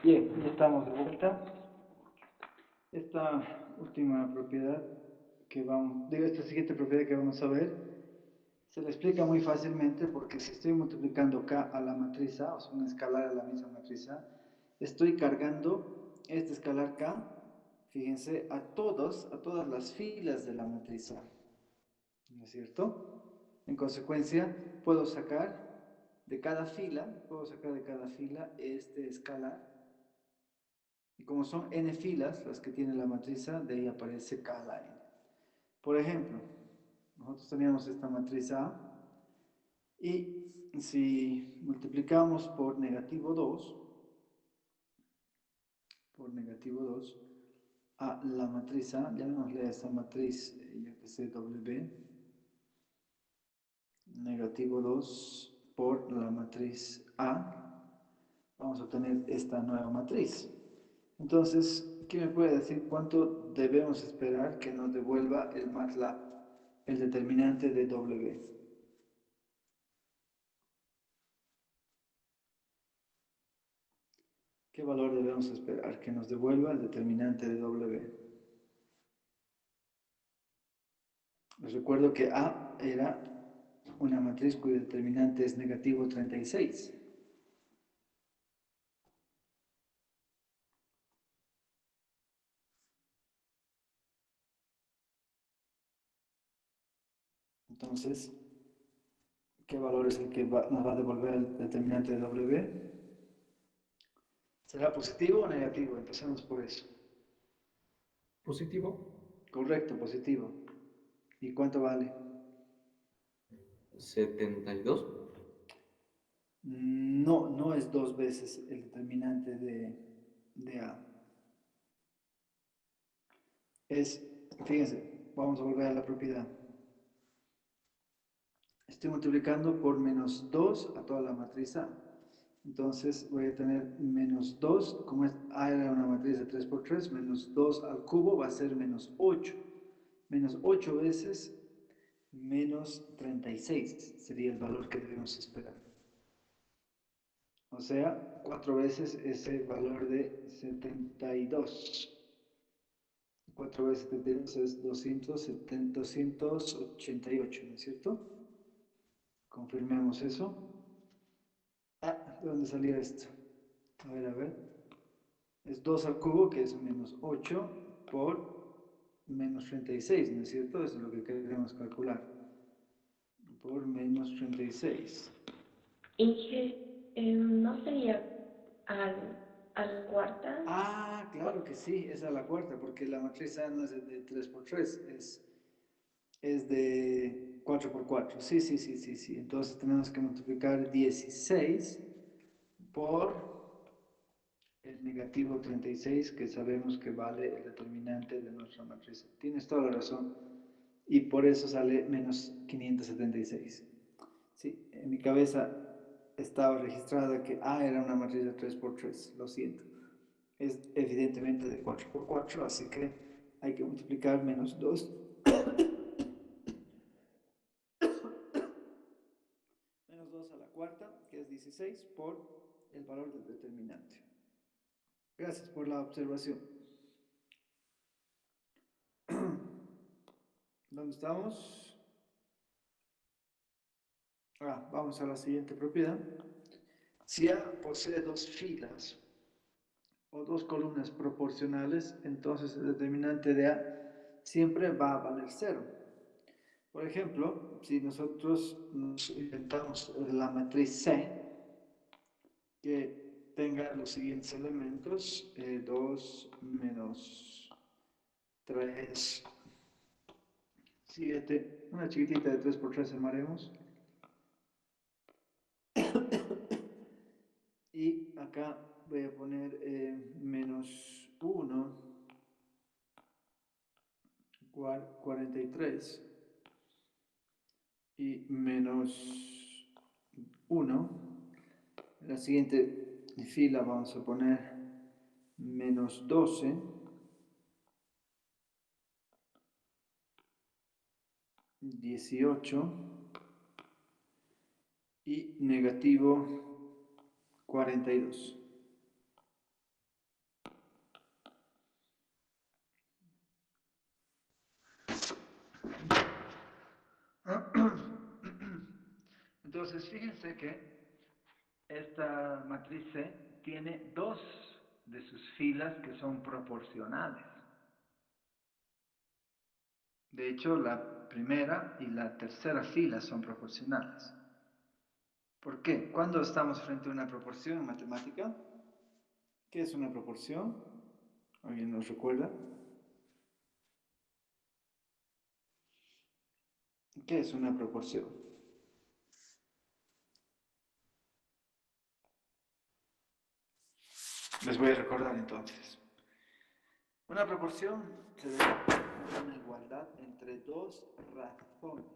Bien, ya estamos de vuelta. Esta última propiedad esta siguiente propiedad que vamos a ver, se le explica muy fácilmente porque si estoy multiplicando K a la matriz A, o sea, un escalar a la misma matriz A, estoy cargando este escalar K, fíjense, a todas las filas de la matriz A, ¿no es cierto? En consecuencia, puedo sacar de cada fila este escalar. Y como son n filas las que tiene la matriz A, de ahí aparece cada n. Por ejemplo, nosotros teníamos esta matriz A y si multiplicamos por negativo 2 a la matriz A, llamémosle a esta matriz, yo que sé, W, negativo 2 por la matriz A, vamos a obtener esta nueva matriz. Entonces, ¿quién me puede decir cuánto debemos esperar que nos devuelva el MATLAB, el determinante de W? ¿Qué valor debemos esperar que nos devuelva el determinante de W? Les recuerdo que A era una matriz cuyo determinante es negativo 36. Entonces, ¿qué valor es el que nos va a devolver el determinante de W? ¿Será positivo o negativo? Empecemos por eso. Positivo. Correcto, positivo. ¿Y cuánto vale? 72. No, no es dos veces el determinante de A. Fíjense, vamos a volver a la propiedad. Estoy multiplicando por menos 2 a toda la matriz A. Entonces voy a tener menos 2, como A era una matriz de 3 por 3, menos 2 al cubo va a ser menos 8. Menos 8 veces menos 36 sería el valor que debemos esperar. O sea, 4 veces ese valor de 72. 4 veces 72 es 288, ¿no es cierto? Confirmemos eso. ¿De dónde salió esto? A ver. Es 2 al cubo, que es menos 8 por menos 36, ¿no es cierto? Eso es lo que queremos calcular. Por menos 36. Inge, ¿no sería a la cuarta? Ah, claro que sí, esa es la cuarta, porque la matriz A no es de 3 por 3, es de 4 por 4. Sí, sí, sí, sí, sí. Entonces tenemos que multiplicar 16 por el negativo 36, que sabemos que vale el determinante de nuestra matriz. Tienes toda la razón. Y por eso sale menos 576. Sí, en mi cabeza estaba registrada que A era una matriz de 3 por 3. Lo siento. Es evidentemente de 4 por 4, así que hay que multiplicar menos 2. Menos 2 a la cuarta, que es 16, por el valor del determinante. Gracias por la observación. ¿Dónde estamos? Vamos a la siguiente propiedad. Si A posee dos filas o dos columnas proporcionales, entonces el determinante de A siempre va a valer 0. Por ejemplo, si nosotros nos inventamos la matriz C, que tenga los siguientes elementos: 2 menos 3, 7, una chiquitita de 3 por 3 armaremos. Y acá voy a poner menos 1, 43 y menos 1. En la siguiente fila vamos a poner menos 12, 18 y negativo 42. Entonces, fíjense que esta matriz C tiene dos de sus filas que son proporcionales. De hecho, la primera y la tercera fila son proporcionales. ¿Por qué? Cuando estamos frente a una proporción en matemática, ¿qué es una proporción? ¿Alguien nos recuerda? ¿Qué es una proporción? Les voy a recordar entonces. Una proporción se debe a una igualdad entre dos razones.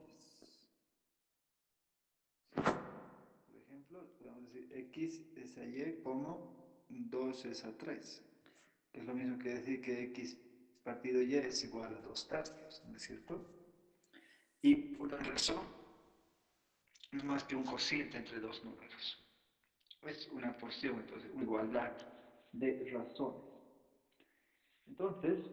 Por ejemplo, podemos decir x es a y como 2 es a 3, que es lo mismo que decir que x partido y es igual a 2/3, ¿no es cierto? Y por tal razón, no es más que un cociente entre dos números. Es una porción, entonces, una igualdad de razones. Entonces,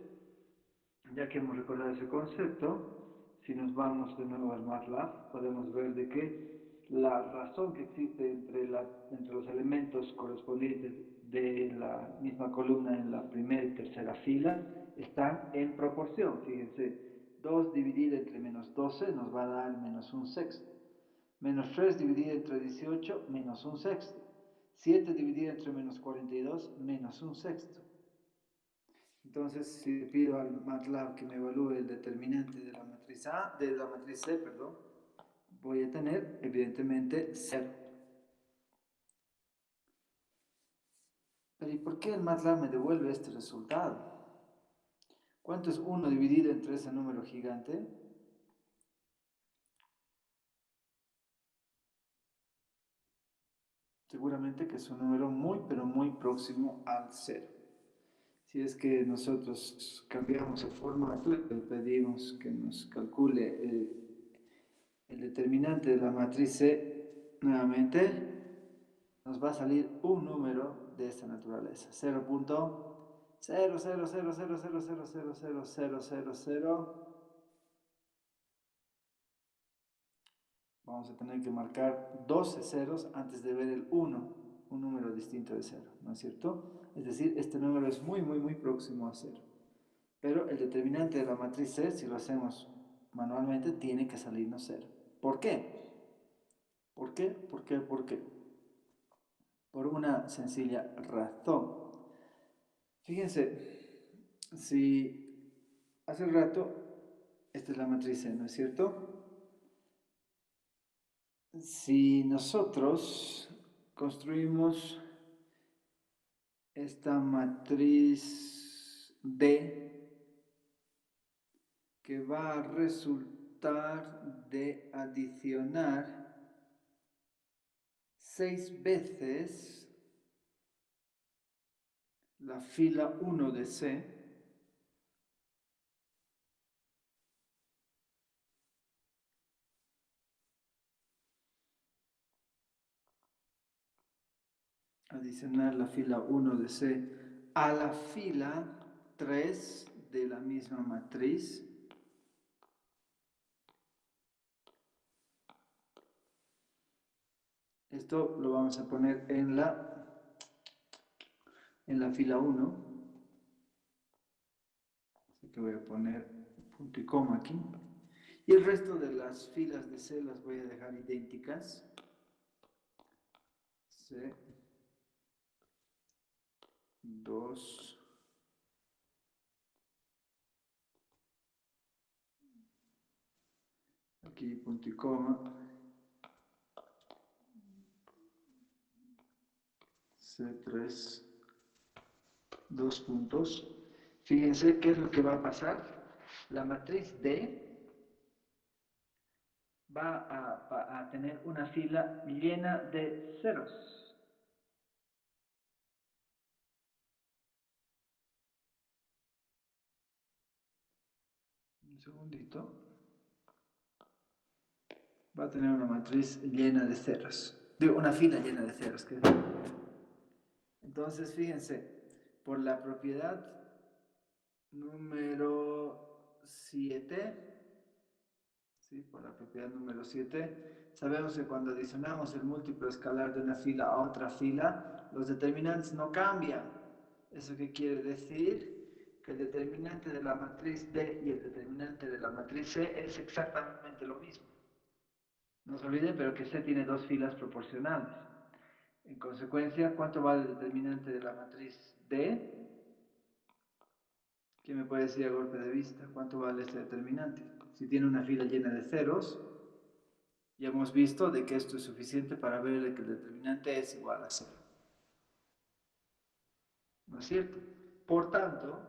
ya que hemos recordado ese concepto, si nos vamos de nuevo al MATLAB, podemos ver de que la razón que existe entre los elementos correspondientes de la misma columna en la primera y tercera fila están en proporción. Fíjense, 2 dividido entre menos 12 nos va a dar menos un sexto. Menos 3 dividido entre 18, menos un sexto. 7 dividido entre menos 42, menos un sexto. Entonces, si le pido al MATLAB que me evalúe el determinante de la matriz A, de la matriz C, perdón, voy a tener, evidentemente, 0. Pero ¿y por qué el MATLAB me devuelve este resultado? ¿Cuánto es 1 dividido entre ese número gigante? Seguramente que es un número muy, pero muy próximo al 0. Si es que nosotros cambiamos el formato y le pedimos que nos calcule el determinante de la matriz C, nuevamente, nos va a salir un número de esta naturaleza, 0.0000000000000. Vamos a tener que marcar 12 ceros antes de ver el 1, un número distinto de 0, ¿no es cierto? Es decir, este número es muy, muy, muy próximo a 0. Pero el determinante de la matriz C, si lo hacemos manualmente, tiene que salirnos 0. ¿Por qué? ¿Por qué? ¿Por qué? ¿Por qué? Por una sencilla razón. Fíjense, si hace rato, esta es la matriz C, ¿no es cierto? Si nosotros construimos esta matriz D, que va a resultar de adicionar 6 veces la fila 1 de C, adicionar la fila 1 de C a la fila 3 de la misma matriz. Esto lo vamos a poner en la fila 1. Así que voy a poner punto y coma aquí. Y el resto de las filas de C las voy a dejar idénticas. C, 2, aquí punto y coma, C3, 2 puntos. Fíjense qué es lo que va a pasar. La matriz D va a tener una fila llena de ceros. Un segundito. Va a tener una matriz llena de ceros. Digo, una fila llena de ceros. Entonces, fíjense, por la propiedad número 7, ¿sí? Por la propiedad número 7, sabemos que cuando adicionamos el múltiplo escalar de una fila a otra fila, los determinantes no cambian. ¿Eso qué quiere decir? Que el determinante de la matriz D y el determinante de la matriz C es exactamente lo mismo. No se olviden, pero que C tiene dos filas proporcionales. En consecuencia, ¿cuánto vale el determinante de la matriz D? ¿Quién me puede decir a golpe de vista cuánto vale este determinante? Si tiene una fila llena de ceros, ya hemos visto de que esto es suficiente para ver que el determinante es igual a 0. ¿No es cierto? Por tanto,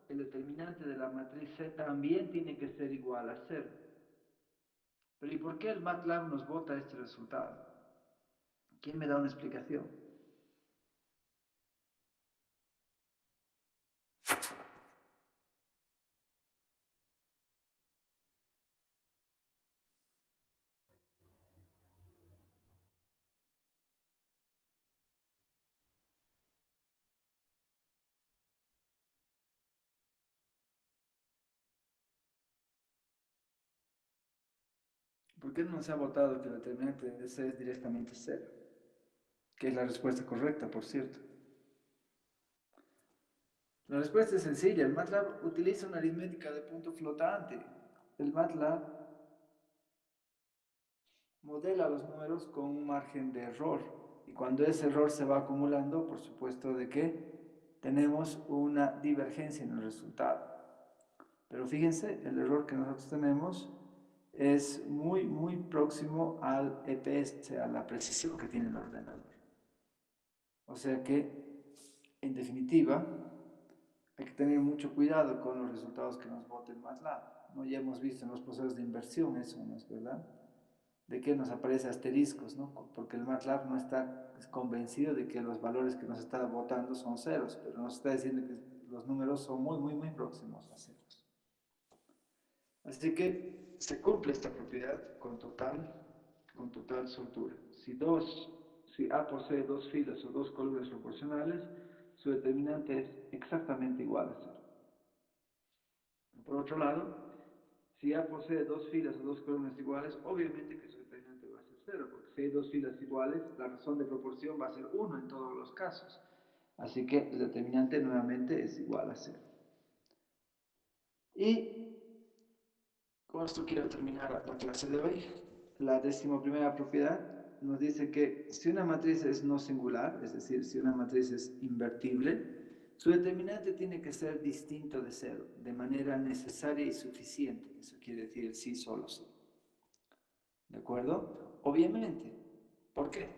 el determinante de la matriz C también tiene que ser igual a 0. Pero ¿y por qué el MATLAB nos bota este resultado? ¿Quién me da una explicación? ¿Por qué no nos ha votado que el determinante de C es directamente 0? Que es la respuesta correcta, por cierto. La respuesta es sencilla. El MATLAB utiliza una aritmética de punto flotante. El MATLAB modela los números con un margen de error. Y cuando ese error se va acumulando, por supuesto de que tenemos una divergencia en el resultado. Pero fíjense, el error que nosotros tenemos es muy próximo al EPS, a la precisión que tiene el ordenador. O sea que, en definitiva, hay que tener mucho cuidado con los resultados que nos bote el MATLAB. ¿No? Ya hemos visto en los procesos de inversión eso, ¿no es verdad? De que nos aparece asteriscos, ¿no? Porque el MATLAB no está convencido de que los valores que nos está botando son ceros, pero nos está diciendo que los números son muy próximos a ceros. Así que se cumple esta propiedad con total soltura. Si A posee dos filas o dos columnas proporcionales, su determinante es exactamente igual a 0. Por otro lado, si A posee dos filas o dos columnas iguales, obviamente que su determinante va a ser 0, porque si hay dos filas iguales, la razón de proporción va a ser 1 en todos los casos. Así que el determinante nuevamente es igual a 0. Y con esto quiero terminar la clase de hoy. La 11ª propiedad nos dice que si una matriz es no singular, es decir, si una matriz es invertible, su determinante tiene que ser distinto de 0, de manera necesaria y suficiente. Eso quiere decir sí, solo sí. ¿De acuerdo? Obviamente. ¿Por qué?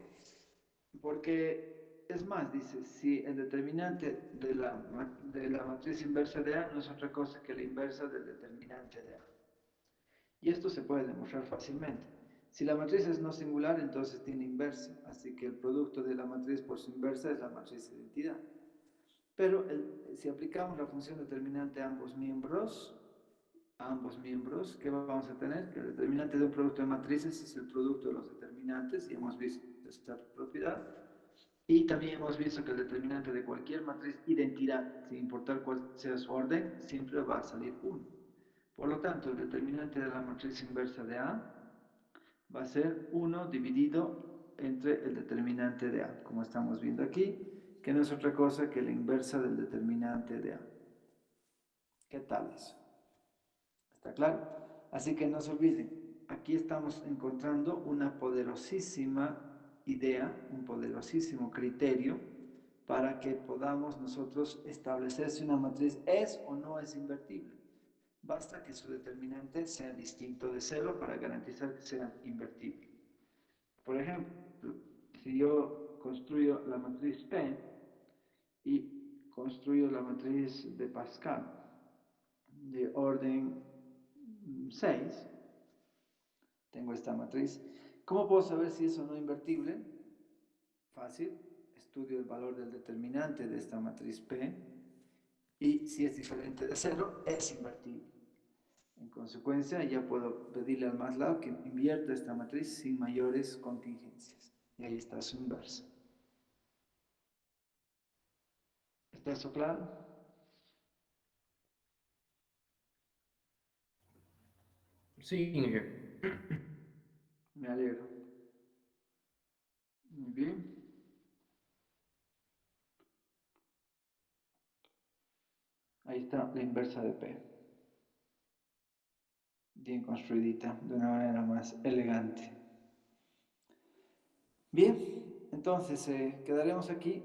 Porque, es más, dice, si el determinante de la matriz inversa de A no es otra cosa que la inversa del determinante de A. Y esto se puede demostrar fácilmente. Si la matriz es no singular, entonces tiene inversa. Así que el producto de la matriz por su inversa es la matriz de identidad. Pero si aplicamos la función determinante a ambos miembros, ¿qué vamos a tener? Que el determinante de un producto de matrices es el producto de los determinantes, y hemos visto esta propiedad. Y también hemos visto que el determinante de cualquier matriz identidad, sin importar cuál sea su orden, siempre va a salir 1. Por lo tanto, el determinante de la matriz inversa de A va a ser 1 dividido entre el determinante de A, como estamos viendo aquí, que no es otra cosa que la inversa del determinante de A. ¿Qué tal eso? ¿Está claro? Así que no se olviden, aquí estamos encontrando una poderosísima idea, un poderosísimo criterio para que podamos nosotros establecer si una matriz es o no es invertible. Basta que su determinante sea distinto de 0 para garantizar que sea invertible. Por ejemplo, si yo construyo la matriz P y construyo la matriz de Pascal de orden 6, tengo esta matriz. ¿Cómo puedo saber si es o no invertible? Fácil, estudio el valor del determinante de esta matriz P y si es diferente de 0, es invertible. En consecuencia, ya puedo pedirle al MATLAB que invierta esta matriz sin mayores contingencias. Y ahí está su inversa. ¿Está eso claro? Sí, Inge. Me alegro. Muy bien. Ahí está la inversa de P. Bien construidita, de una manera más elegante. Bien, entonces quedaremos aquí.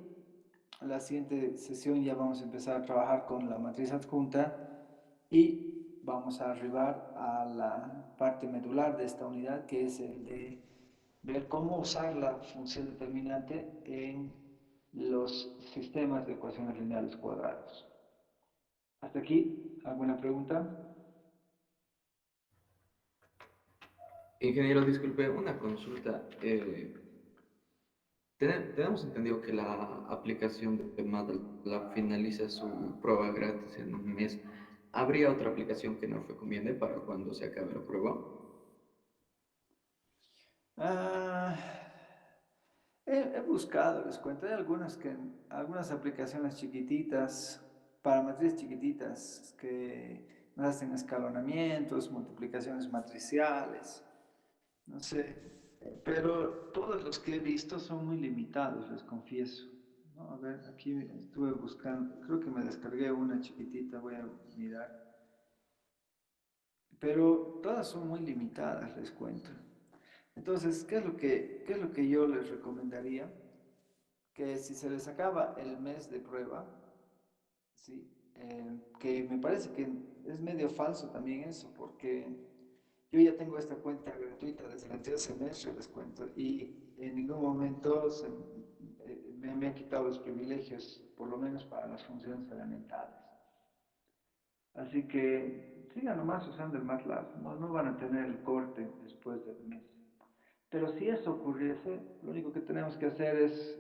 En la siguiente sesión ya vamos a empezar a trabajar con la matriz adjunta y vamos a arribar a la parte medular de esta unidad, que es el de ver cómo usar la función determinante en los sistemas de ecuaciones lineales cuadrados. Hasta aquí, ¿alguna pregunta? Ingeniero, disculpe, una consulta. Tenemos entendido que la aplicación de MATLAB finaliza su prueba gratis en un mes. ¿Habría otra aplicación que nos recomiende para cuando se acabe la prueba? Ah, he buscado, les cuento, hay algunas aplicaciones chiquititas, para matrices chiquititas, que nos hacen escalonamientos, multiplicaciones matriciales, no sé, pero todos los que he visto son muy limitados, les confieso. ¿No? A ver, aquí estuve buscando, creo que me descargué una chiquitita, voy a mirar, pero todas son muy limitadas, les cuento. Entonces, qué es lo que yo les recomendaría? Que si se les acaba el mes de prueba, ¿sí? Que me parece que es medio falso también eso, porque yo ya tengo esta cuenta gratuita desde el anterior semestre, les cuento, y en ningún momento me han quitado los privilegios, por lo menos para las funciones elementales. Así que sigan nomás usando el MATLAB, no van a tener el corte después del mes. Pero si eso ocurriese, lo único que tenemos que hacer es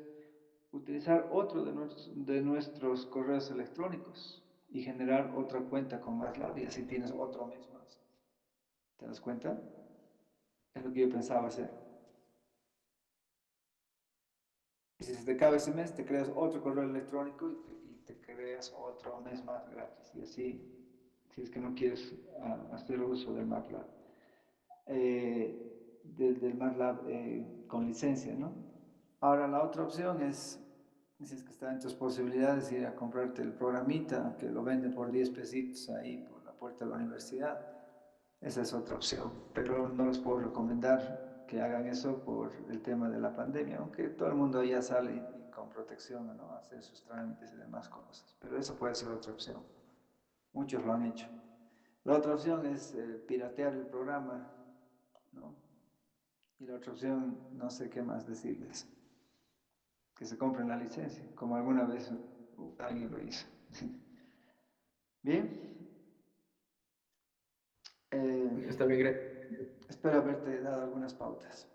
utilizar otro de nuestros correos electrónicos y generar otra cuenta con MATLAB y así tienes otro mes más. ¿Te das cuenta? Es lo que yo pensaba hacer. Y si se te acaba ese mes, te creas otro correo electrónico y te creas otro mes más gratis. Y así, si es que no quieres hacer uso del MATLAB, del MATLAB con licencia, ¿no? Ahora, la otra opción es, si es que está en tus posibilidades, ir a comprarte el programita que lo vende por 10 pesitos ahí por la puerta de la universidad. Esa es otra opción, pero no les puedo recomendar que hagan eso por el tema de la pandemia, aunque todo el mundo ya sale y con protección, ¿no? A hacer sus trámites y demás cosas. Pero eso puede ser otra opción. Muchos lo han hecho. La otra opción es piratear el programa, ¿no? Y la otra opción, no sé qué más decirles, que se compren la licencia, como alguna vez alguien lo hizo. Bien, Está bien, gracias. espero haberte dado algunas pautas.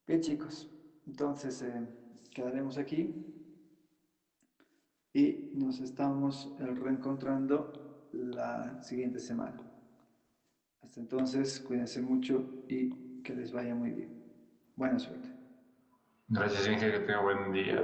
Bien, chicos, entonces quedaremos aquí y nos estamos reencontrando la siguiente semana. Hasta entonces, cuídense mucho y que les vaya muy bien. Buena suerte. Gracias, Inge, que tenga buen día.